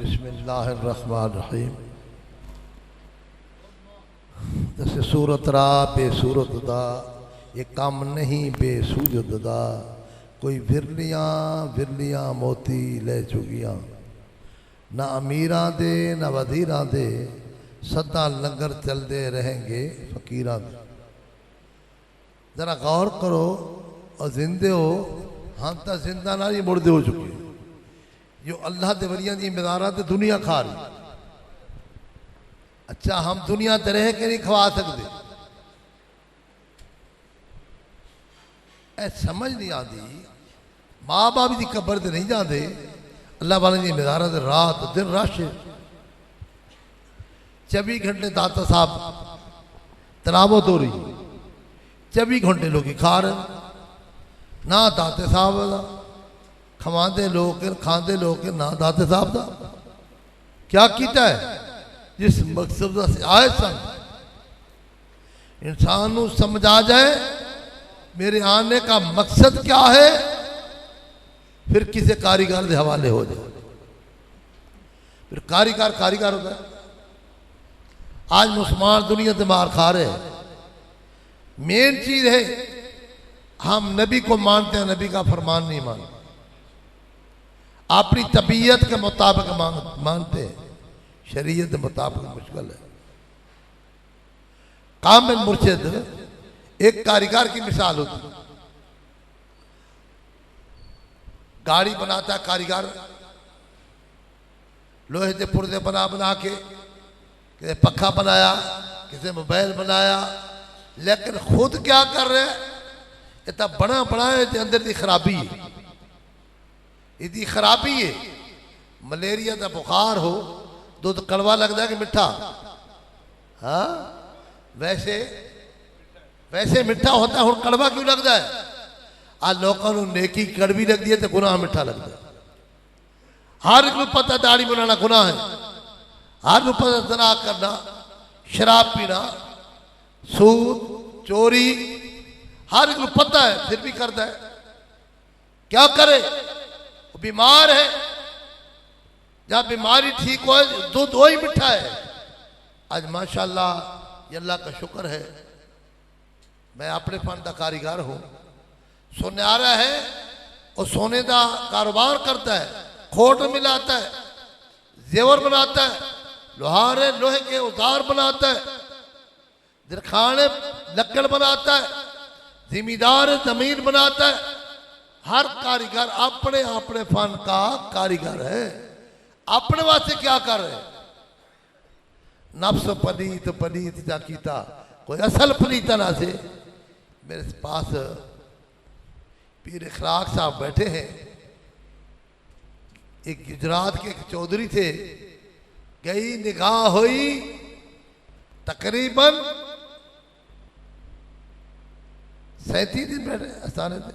बिस्मिल्लाहिर्रहमानिर्रहीम। जैसे सूरत रा बेसूरत दा ये काम नहीं बेसूरत दा, कोई विरलियाँ विरलियाँ मोती ले चुगियाँ, ना अमीरां दे ना वजीरां दे, सदा लंगर चलते रहेंगे फकीरां दे। जरा गौर करो और जिंदे हो, हम तो जिंदा ना ही मुर्दे हो चुके। जो अल्लाह के वलियां दी मज़ारां ते दुनिया खा रही। अच्छा हम दुनिया ते रह के नहीं खवा सकते? ऐ समझ नहीं आती। माँ बाप की कब्र ते नहीं जाते, अल्लाह वाले दी मज़ारां ते रात दिन रश। 24 घंटे दाता साहब तलावत हो रही, 24 घंटे लोग खा रहे। ना दाते साहब का खवाते लोग खाते लोग, ना दाते साहब का क्या किया है। जिस मकसद से आए सन, इंसान को समझ आ जाए मेरे आने का मकसद क्या है, फिर किसी कारीगर के हवाले हो जाए। फिर कारीगर कारीगर होता है। आज मुसलमान दुनिया से मार खा रहे हैं। मेन चीज है हम नबी को मानते हैं, नबी का फरमान नहीं मानते। अपनी तबीयत के मुताबिक मानते हैं, शरीयत के मुताबिक मुश्किल है। कामिल मुर्शिद एक कारीगर की मिसाल होती है। गाड़ी बनाता है कारीगर, लोहे के पुर्जे बना बना के, किसी पखा बनाया, किसी मोबाइल बनाया, लेकिन खुद क्या कर रहे हैं? ये तो बना बनाए अंदर की खराबी है। इसकी खराबी है। मलेरिया का बुखार हो, दूध कड़वा लगता है कि मिठा? हाँ, वैसे वैसे मिठा होता है, और कड़वा क्यों लगता है? आज लोगों को नेकी कड़वी लगती है तो गुनाह मिठा लगता है। हर एक को पता दाढ़ी बनाना गुनाह है, हर को पता ज़ना करना, शराब पीना, सूद चोरी, हर एक को पता है, फिर भी करता है। क्या करे? वो बीमार है। जब बीमारी ठीक हो, दूध वही मिठा है। आज माशाल्लाह ये अल्लाह का शुक्र है, मैं अपने फन का कारीगर हूँ। सोनारा है और सोने का कारोबार करता है, खोट मिलाता है, जेवर बनाता है, लोहारे लोहे के औजार बनाता है, दिरखाने लक्कड़ बनाता है, जिमीदार जमीन बनाता है। हर कारीगर अपने अपने फन का कारीगर है। अपने वास्ते क्या कर रहे? नफ्स पलीत पलीत जा कीता, कोई असल पलीता ना से। मेरे पास पीर इखलाक साहब बैठे हैं। एक गुजरात के एक चौधरी थे। गई निगाह हुई तकरीबन 37 दिन बैठे आसाने थे,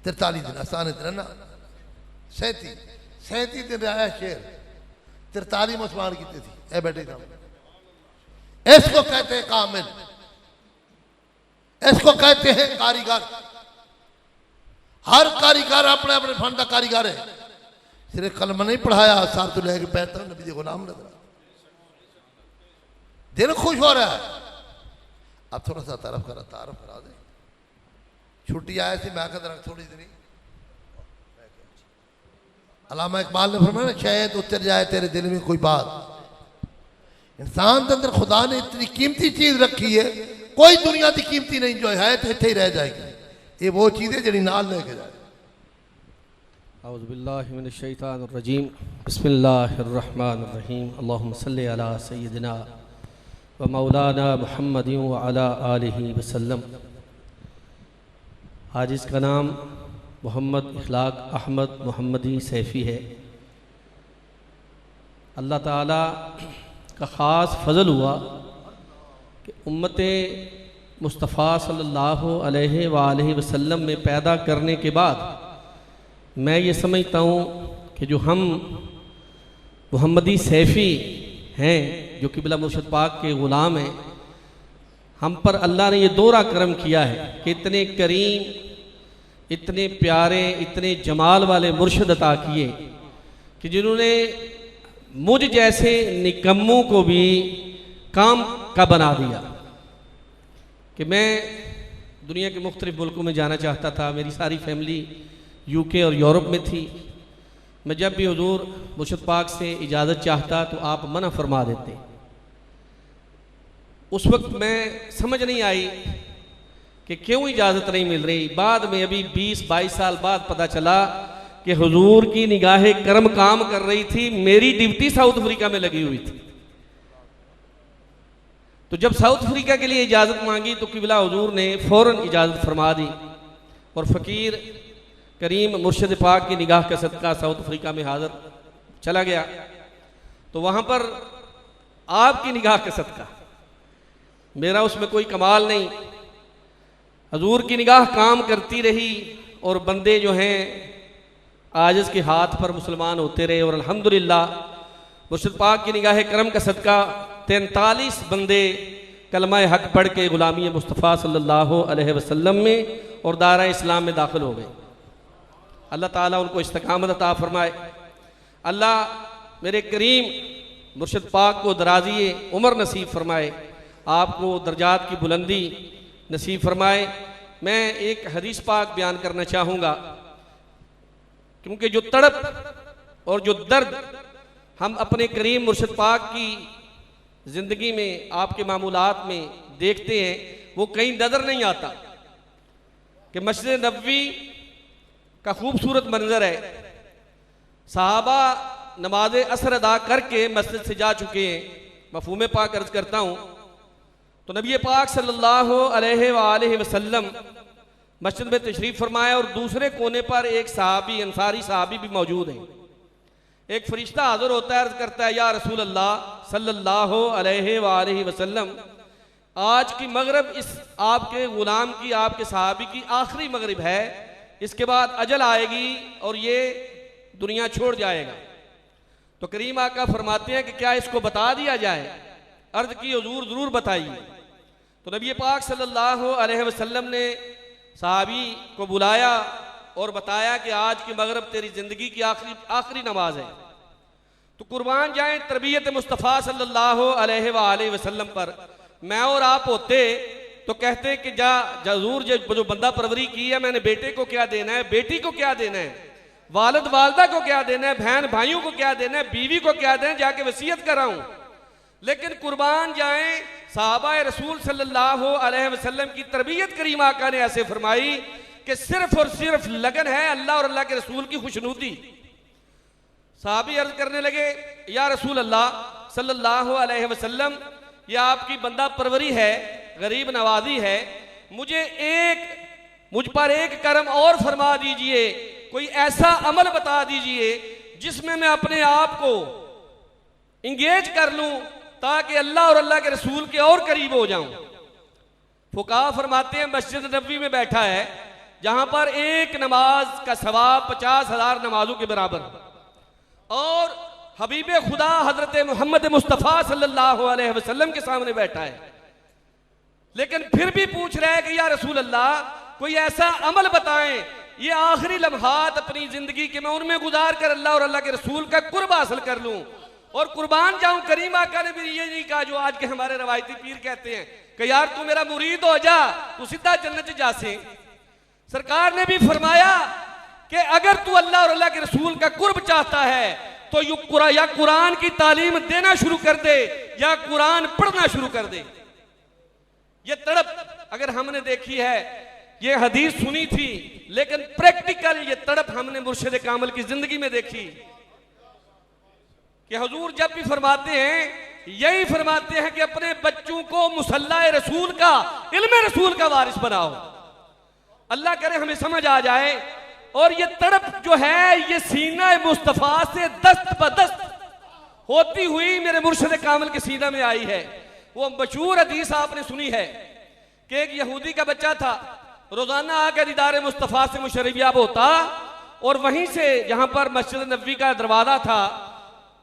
43 दिन आसाने थे ना, 37 दिन रहा शेर, 43 मुसलमान की थी। ए बैठे था। इसको कहते हैं कामिल, इसको कहते हैं कारीगर। हर कारीगर अपने अपने फन का कारीगर है। सिर्फ कलमा नहीं पढ़ाया, साहब तो लेके बैठता नबी जी को नाम लग, दिल खुश हो रहा है। अब थोड़ा सा तारफ करा दे। छुट्टी आया थी, मैं कहता थोड़ी देरी। अल्लामा इकबाल ने फरमाया, शायद उतर जाए तेरे दिल में कोई बात। इंसान के अंदर खुदा ने इतनी कीमती चीज रखी है, कोई दुनिया की कीमती नहीं, जो है तो इतने ही रह जाएगी। ये वो चीज़ें जड़ी नाल लेके जाए। औज़ु बिल्लाहि मिनश शैतानिर रजीम, बिस्मिल्लाहिर्रहमानिर्रहीम। अल्लाहुम्मा सल्लि अला सय्यिदिना व मौलाना मुहम्मदिन व अला आलिहि वसल्लम। आज इसका नाम मोहम्मद इखलाक अहमद मोहम्मदी सैफ़ी है। अल्लाह ताला का ख़ास फ़ज़ल हुआ कि उम्मते मुस्तफ़ा सल्लल्लाहु अलैहि वालैहि वसल्लम में पैदा करने के बाद मैं ये समझता हूँ कि जो हम मोहम्मदी सैफ़ी हैं, जो क़िबला मुर्शिद पाक के ग़ुलाम हैं, हम पर अल्लाह ने ये दोहरा करम किया है कि इतने करीम, इतने प्यारे, इतने जमाल वाले मुर्शिद अता किए कि जिन्होंने मुझ जैसे निकम्मों को भी काम का बना दिया कि मैं दुनिया के मुख्तलिफ मुल्कों में जाना चाहता था। मेरी सारी फैमिली यूके और यूरोप में थी। मैं जब भी हुजूर मुर्शिद पाक से इजाज़त चाहता तो आप मना फरमा देते। उस वक्त मैं समझ नहीं आई कि क्यों इजाज़त नहीं मिल रही। बाद में अभी 20-22 साल बाद पता चला कि हुजूर की निगाहे करम काम कर रही थी। मेरी ड्यूटी साउथ अफ्रीका में लगी हुई थी। तो जब साउथ अफ्रीका के लिए इजाज़त मांगी तो किबला हुजूर ने फ़ौरन इजाज़त फरमा दी और फ़कीर करीम मुर्शिद पाक की निगाह का सदका साउथ अफ्रीका में हाज़िर चला गया। तो वहाँ पर आपकी निगाह का सदका, मेरा उसमें कोई कमाल नहीं, हुजूर की निगाह काम करती रही और बंदे जो हैं आजिज़ के हाथ पर मुसलमान होते रहे। और अल्हम्दुलिल्लाह मुर्शिद पाक की निगाह करम का सदका 43 बंदे कलमा हक पढ़ के गुलामी मुस्तफ़ा सल्लल्लाहु अलैहि वसल्लम में और दायरा इस्लाम में दाखिल हो गए। अल्लाह ताला उनको इस्तकामत अता फरमाए। अल्लाह मेरे करीम मुर्शिद पाक को दराज़ी उम्र नसीब फरमाए, आपको दर्जात की बुलंदी नसीब फरमाए। मैं एक हदीस पाक बयान करना चाहूँगा क्योंकि जो तड़प और जो दर्द हम अपने करीम मुर्शिद पाक की ज़िंदगी में, आपके मामूलात में देखते हैं, वो कहीं नज़र नहीं आता कि मस्जिद नबवी का खूबसूरत मंजर है। सहाबा नमाज असर अदा करके मस्जिद से जा चुके हैं। मफहूम पाक अर्ज करता हूँ तो नबी पाक सल्लल्लाहु अलैहि वसल्लम मस्जिद में तशरीफ़ फरमाया और दूसरे कोने पर एक सहाबी, अंसारी सहाबी भी मौजूद हैं। एक फरिश्ता हाज़िर होता है, अर्ज करता है या रसूल अल्लाह सल्लल्लाहु अलैहि वसल्लम, आज की मगरिब इस आपके ग़ुलाम की, आपके सहाबी की आखिरी मगरिब है, इसके बाद अजल आएगी और ये दुनिया छोड़ जाएगा। तो करीम आका फरमाते हैं कि क्या इसको बता दिया जाए? अर्ज की हुजूर ज़रूर बताइए। तो नबी पाक सल्लल्लाहु अलैहि वसल्लम ने सहाबी को बुलाया और बताया कि आज की मगरिब तेरी ज़िंदगी की आखिरी नमाज है। तो कुर्बान जाएं तरबियत मुस्तफ़ा सल्लल्लाहु अलैहि वसल्लम पर। मैं और आप होते तो कहते कि जरूर जो बंदा परवरी की है, मैंने बेटे को क्या देना है, बेटी को क्या देना है, वालिद वालदा को क्या देना है, बहन भाइयों को क्या देना है, बीवी को क्या देना है, जाके वसीयत कराऊं। लेकिन कुर्बान जाएं सहाबा रसूल सल्लल्लाहु अलैहि वसल्लम की तरबियत करीम आका ने ऐसे फरमाई कि सिर्फ और सिर्फ लगन है अल्लाह और अल्लाह के रसूल की खुशनूदी। सहाबी अर्ज करने लगे या रसूल अल्लाह सल्लल्लाहु अलैहि वसल्लम, यह आपकी बंदा परवरी है, गरीब नवाजी है, मुझ पर एक कर्म और फरमा दीजिए, कोई ऐसा अमल बता दीजिए जिसमें मैं अपने आप को इंगेज कर लूं ताकि अल्लाह और अल्लाह के रसूल के और करीब हो जाऊं। फुकाहा फरमाते हैं मस्जिद नबवी में बैठा है जहां पर एक नमाज का सवाब 50,000 नमाजों के बराबर, और हबीब खुदा हजरत मोहम्मद मुस्तफ़ा सल्लल्लाहु अलैहि वसल्लम के सामने बैठा है। लेकिन फिर भी पूछ रहा है कि या रसूल अल्लाह, कोई ऐसा अमल बताएं, ये आखिरी लम्हात अपनी जिंदगी के मैं उनमें गुजार कर अल्लाह और अल्लाह के रसूल का कुर्ब हासिल कर लूं और कुर्बान जाऊं। करीम आका ने भी ये नहीं कहा जो आज के हमारे रवायती पीर कहते हैं कि यार तू मेरा मुरीद हो जा, तू सीधा जन्नत जा से। सरकार ने भी फरमाया कि अगर तू अल्लाह और अल्लाह के रसूल का कुर्ब चाहता है तो या कुरान की तालीम देना शुरू कर दे या कुरान पढ़ना शुरू कर दे। ये तड़प अगर हमने देखी है, ये हदीस सुनी थी, लेकिन प्रैक्टिकल ये तड़प हमने मुर्शिद कामिल की जिंदगी में देखी कि हुजूर जब भी फरमाते हैं, यही फरमाते हैं कि अपने बच्चों को मुसल्ला रसूल का, इल्म रसूल का वारिस बनाओ। अल्लाह करे हमें समझ आ जाए। और ये तड़प जो है ये सीना मुस्तफ़ा से दस्त बदस्त होती हुई मेरे मुर्शिद कामिल के सीना में आई है। वो मशहूर हदीस आपने सुनी है कि एक यहूदी का बच्चा था, रोजाना आकर दीदार मुस्तफ़ा से मुशर्रफ होता और वहीं से जहां पर मस्जिद नबवी का दरवाजा था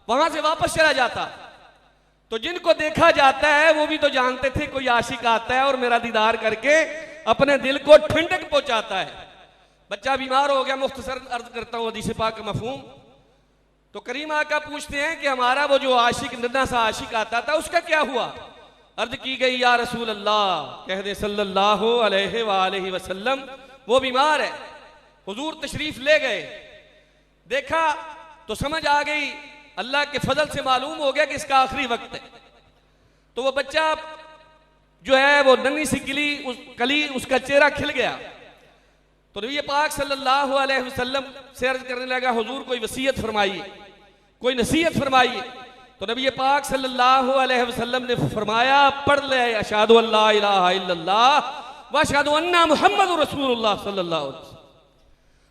वहां से वापस चला जाता। तो जिनको देखा जाता है वो भी तो जानते थे कोई आशिक आता है और मेरा दीदार करके अपने दिल को ठंडक पहुंचाता है। बच्चा बीमार हो गया, मुख्तसर अर्ज करता हूं हदीस पाक का मफहूम। तो करीम आका पूछते हैं कि हमारा वो जो आशिक नन्हा सा आशिक आता था उसका क्या हुआ। अर्ज की गई या रसूल अल्लाह, कह दे सल्लल्लाहु अलैहि वसल्लम वो बीमार है। हुजूर तशरीफ ले गए, देखा तो समझ आ गई, अल्लाह के फजल से मालूम हो गया कि इसका आखिरी वक्त है। तो वो बच्चा जो है वो नन्ही सी कली उसका चेहरा खिल गया। तो नबी पाक सल्लल्लाहु अलैहि वसल्लम से अर्ज करने लगा, हुजूर कोई वसीयत फरमाइए, कोई नसीहत फरमाइए। तो नबी पाक सल्लल्लाहु अलैहि वसल्लम ने फरमाया, पढ़ ले अशहदु अल्ला इलाहा इल्लल्लाह व अशहदु अन्ना मुहम्मदुर रसूलुल्लाह सल्लल्लाहु अलैहि वसल्लम।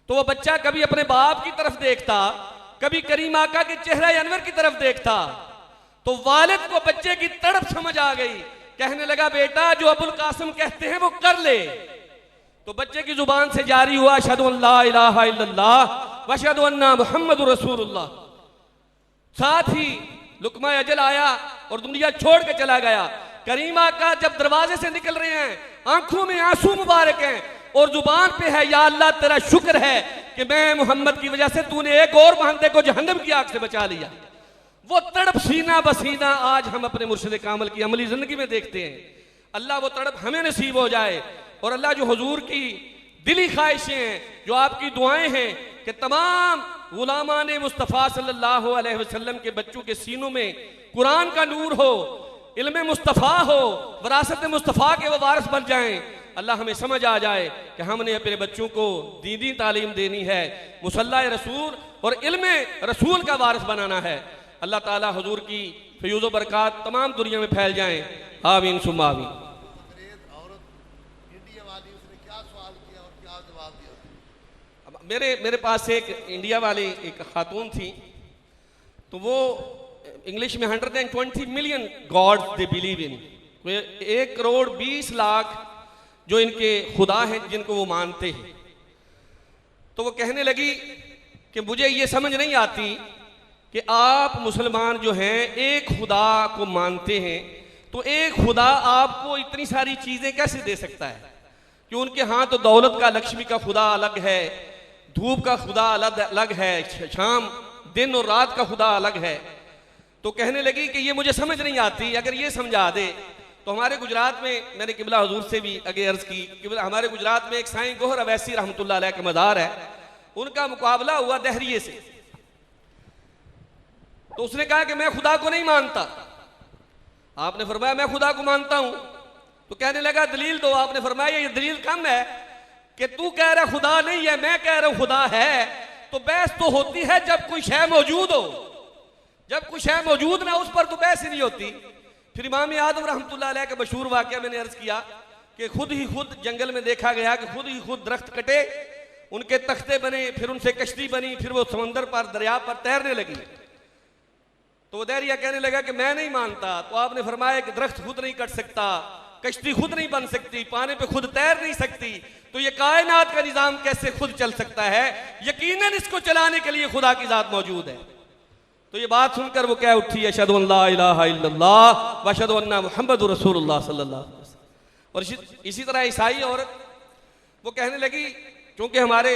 तो वो बच्चा कभी अपने बाप की तरफ देखता, कभी करीम आका के चेहरे अनवर की तरफ देखता, तो वालिद को बच्चे की तड़प समझ आ गई। कहने लगा, बेटा जो अबुल कासिम कहते हैं वो कर ले। तो बच्चे की जुबान से जारी हुआ, अशहदु अल्ला इलाहा इल्लल्लाह व अशहदु अन्ना मुहम्मदुर रसूलुल्लाह। साथ ही लुकमा अजल आया और दुनिया छोड़ के चला गया। करीम आका जब दरवाजे से निकल रहे हैं, आंखों में आंसू मुबारक हैं और जुबान पे है, या अल्लाह तेरा शुक्र है कि मैं मोहम्मद की वजह से तूने एक और बंदे को जहन्नम की आग से बचा लिया। वो तड़प सीना बसीना आज हम अपने मुर्शिद कामिल की अमली जिंदगी में देखते हैं। अल्लाह वो तड़प हमें नसीब हो जाए और अल्लाह जो हुजूर की दिली ख्वाहिशें हैं, जो आपकी दुआएं हैं कि तमाम गुलामान मुस्तफ़ा सल्लल्लाहु अलैहि वसल्लम के बच्चों के सीनों में कुरान का नूर हो, इल्म मुस्तफ़ा हो, वरासत मुस्तफ़ा के वो वारिस बन जाएं। अल्लाह हमें समझ आ जाए कि हमने अपने बच्चों को दीनी तालीम देनी है, मुसल्ला रसूल और इल्म रसूल का वारिस बनाना है। अल्लाह ताला हुजूर की फयूज़ व बरक़ात तमाम दुनिया में फैल जाएं, आमीन सुम्मा आमीन। मेरे पास एक इंडिया वाली एक खातून थी, तो वो इंग्लिश में 120 million gods they believe in, 1 crore 20 lakh जो इनके खुदा हैं जिनको वो मानते हैं। तो वो कहने लगी कि मुझे ये समझ नहीं आती कि आप मुसलमान जो हैं एक खुदा को मानते हैं, तो एक खुदा आपको इतनी सारी चीज़ें कैसे दे सकता है कि उनके यहाँ तो दौलत का, लक्ष्मी का खुदा अलग है, धूप का खुदा अलग है, शाम दिन और रात का खुदा अलग है। तो कहने लगी कि ये मुझे समझ नहीं आती, अगर ये समझा दे तो हमारे गुजरात में, मैंने किबला हुजूर से भी आगे अर्ज की, किबला हमारे गुजरात में एक साईं गोहर अवैसी रहमतुल्लाह अलैह का मज़ार है, उनका मुकाबला हुआ दहरिये से। तो उसने कहा कि मैं खुदा को नहीं मानता। आपने फरमाया मैं खुदा को मानता हूं। तो कहने लगा दलील दो। आपने फरमाया ये दलील कम है कि तू कह रहा खुदा नहीं है, मैं कह रहा हूं खुदा है। तो बहस तो होती है जब कोई शय मौजूद हो, जब कोई शय मौजूद ना उस पर तो बहस ही नहीं होती। फिर इमाम आदम रहमतुल्लाह अलैह का मशहूर वाकया मैंने अर्ज किया कि खुद ही खुद जंगल में देखा गया कि खुद ही खुद दरख्त कटे, उनके तख्ते बने, फिर उनसे कश्ती बनी, फिर वो समंदर पर, दरिया पर तैरने लगी। तो वो दरिया कहने लगा कि मैं नहीं मानता। तो आपने फरमाया कि दरख्त खुद नहीं कट सकता, कश्ती खुद नहीं बन सकती, पानी पे खुद तैर नहीं सकती, तो ये कायनात का निजाम कैसे खुद चल सकता है? यकीनन इसको चलाने के लिए खुदा की जात मौजूद है। तो ये बात सुनकर वो क्या उठी, अशहदु अल्ला इलाहा इल्लल्लाह व अशहदु अन्ना मुहम्मदुर रसूलुल्लाह सल्लल्लाहु अलैहि वसल्लम। और इसी तरह ईसाई औरत वो कहने लगी, क्योंकि हमारे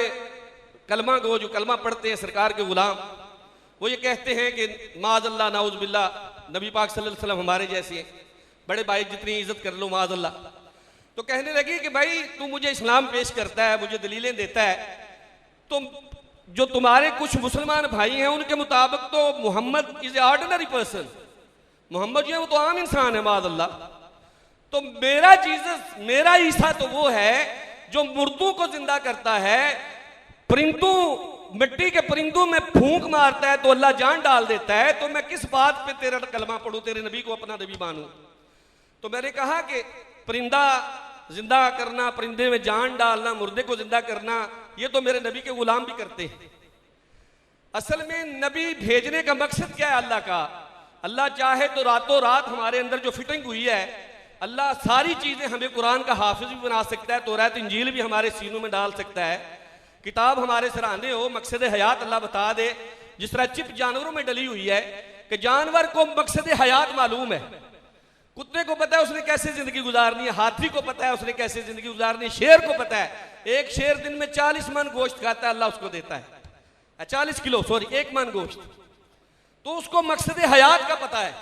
कलमा गो जो कलमा पढ़ते हैं सरकार के गुलाम, वो ये कहते हैं कि माज़ल्ला नाउज़ बिल्ला, नबी पाक सल्लल्लाहु अलैहि वसल्लम हमारे जैसे हैं, बड़े भाई जितनी इज्जत कर लो माज़ल्ला। तो कहने लगी कि भाई तू मुझे इस्लाम पेश करता है, मुझे दलीलें देता है, तो जो तुम्हारे कुछ मुसलमान भाई हैं उनके मुताबिक तो Mohammed is a ordinary person, Mohammed जो है वो तो आम इंसान है माज़ल्ला। तो मेरा जीसस, मेरा ईसा तो वो है जो मुर्दों को जिंदा करता है, परिंदों, मिट्टी के परिंदों में फूंक मारता है तो अल्लाह जान डाल देता है। तो मैं किस बात पे तेरा कलमा पढ़ूं, तेरे नबी को अपना नबी मानूं? तो मैंने कहा कि परिंदा जिंदा करना, परिंदे में जान डालना, मुर्दे को जिंदा करना, ये तो मेरे नबी के गुलाम भी करते हैं। असल में नबी भेजने का मकसद क्या है अल्लाह का? अल्लाह चाहे तो रातों रात हमारे अंदर जो फिटिंग हुई है, अल्लाह सारी चीजें हमें कुरान का हाफिज भी बना सकता है, तौरात इंजील भी हमारे सीनों में डाल सकता है, किताब हमारे सराहने हो, मकसद हयात अल्लाह बता दे। जिस तरह चिप जानवरों में डली हुई है कि जानवर को मकसद हयात मालूम है, कुत्ते को पता है उसने कैसे जिंदगी गुजारनी है, हाथी को पता है उसने कैसे जिंदगी गुजारनी है, शेर को पता है एक शेर दिन में 40 मन गोश्त खाता है, अल्लाह उसको देता है 40 किलो, सॉरी 1 मन गोश्त, तो उसको मकसद हयात का पता है।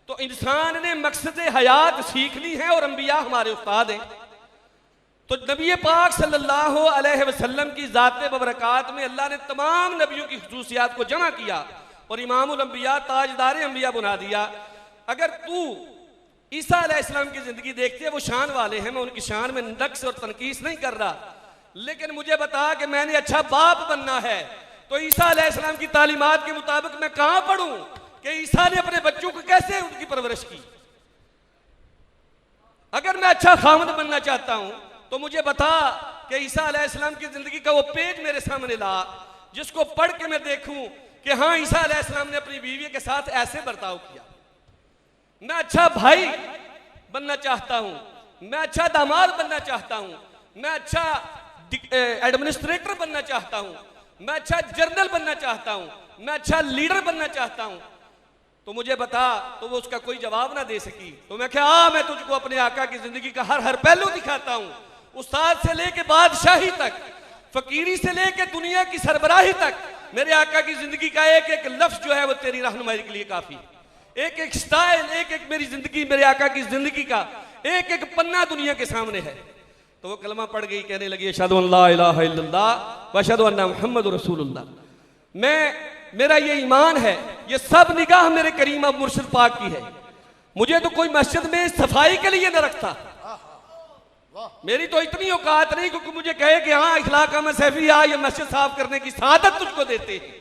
तो इंसान ने मकसद हयात सीख ली है और अंबिया हमारे उस्ताद हैं। तो नबी पाक सल्लल्लाहु अलैहि वसल्लम की ज़ात बबरकात में अल्लाह ने तमाम नबियों की खुसूसियात को जमा किया और इमामुल अंबिया ताजदार अंबिया बना दिया। अगर तू ईसा अलैहिस्सलाम की जिंदगी देखते हैं, वो शान वाले हैं, मैं उनकी शान में नक्स और तनकीस नहीं कर रहा, लेकिन मुझे बता कि मैंने अच्छा बाप बनना है तो ईसा अलैहिस्सलाम की तालीमात के मुताबिक मैं कहां पढ़ूं कि ईसा ने अपने बच्चों को कैसे उनकी परवरिश की। अगर मैं अच्छा खामद बनना चाहता हूं तो मुझे बता कि ईसा अलैहिस्सलाम की जिंदगी का वो पेज मेरे सामने ला जिसको पढ़ के मैं देखूं कि हाँ, ईसा अलैहिस्सलाम ने अपनी बीवी के साथ ऐसे बर्ताव किया। मैं अच्छा भाई बनना चाहता हूं, मैं अच्छा दामाद बनना चाहता हूं, मैं अच्छा एडमिनिस्ट्रेटर बनना चाहता हूं, मैं अच्छा जनरल बनना चाहता हूं, मैं अच्छा लीडर बनना चाहता हूं, तो मुझे बता। तो वो उसका कोई जवाब ना दे सकी। तो मैं क्या, मैं तुझको अपने आका की जिंदगी का हर हर पहलू दिखाता हूं, उस्ताद से लेके बादशाही तक, फकीरी से लेके दुनिया की सरबराही तक। मेरे आका की जिंदगी का एक एक लफ्ज जो है वो तेरी रहनुमाई के लिए काफी। एक एक स्टाइल, एक एक मेरी जिंदगी, मेरे आका की जिंदगी का एक एक पन्ना दुनिया के सामने है। तो वो कलमा पढ़ गई, कहने लगी अशहदु अल्ला इलाहा इल्लल्लाह व अशहदु अन्ना मुहम्मदुर रसूलुल्लाह। मेरा ये ईमान है, ये सब निगाह मेरे करीम अब मुर्शिद पाक की है। मुझे तो कोई मस्जिद में सफाई के लिए न रखता, मेरी तो इतनी औकात नहीं क्योंकि मुझे कहे कि हाँ इखलाक अहमद सैफी आ, ये मस्जिद साफ करने की सआदत तुझको देते हैं।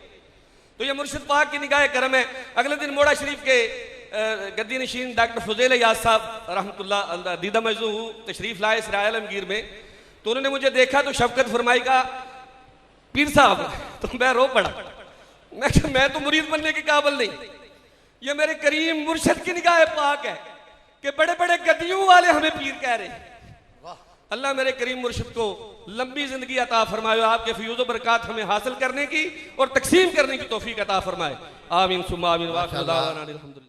तो ये मुर्शिद पाक की निगाह करम है। अगले दिन मोड़ा शरीफ के गद्दी नशीन डॉक्टर फुज़ैल याद साहब रहमतुल्लाह दीदा मजू तशरीफ लाए सराय आलमगीर में। तो उन्होंने मुझे देखा तो शफकत फरमाई का पीर साहब, तो मैं रो पड़ा। मैं तो मुरीद बनने के काबिल नहीं, ये मेरे करीम मुर्शिद की निगाह पाक है कि बड़े बड़े गद्दियों वाले हमें पीर कह रहे हैं। अल्लाह मेरे करीम मुर्शिद को लंबी जिंदगी अता फरमाए, आपके फयूज़ बरक़ात हमें हासिल करने की और तकसीम करने की तौफीक अता फरमाए। आमीन सुम्मा आमीन।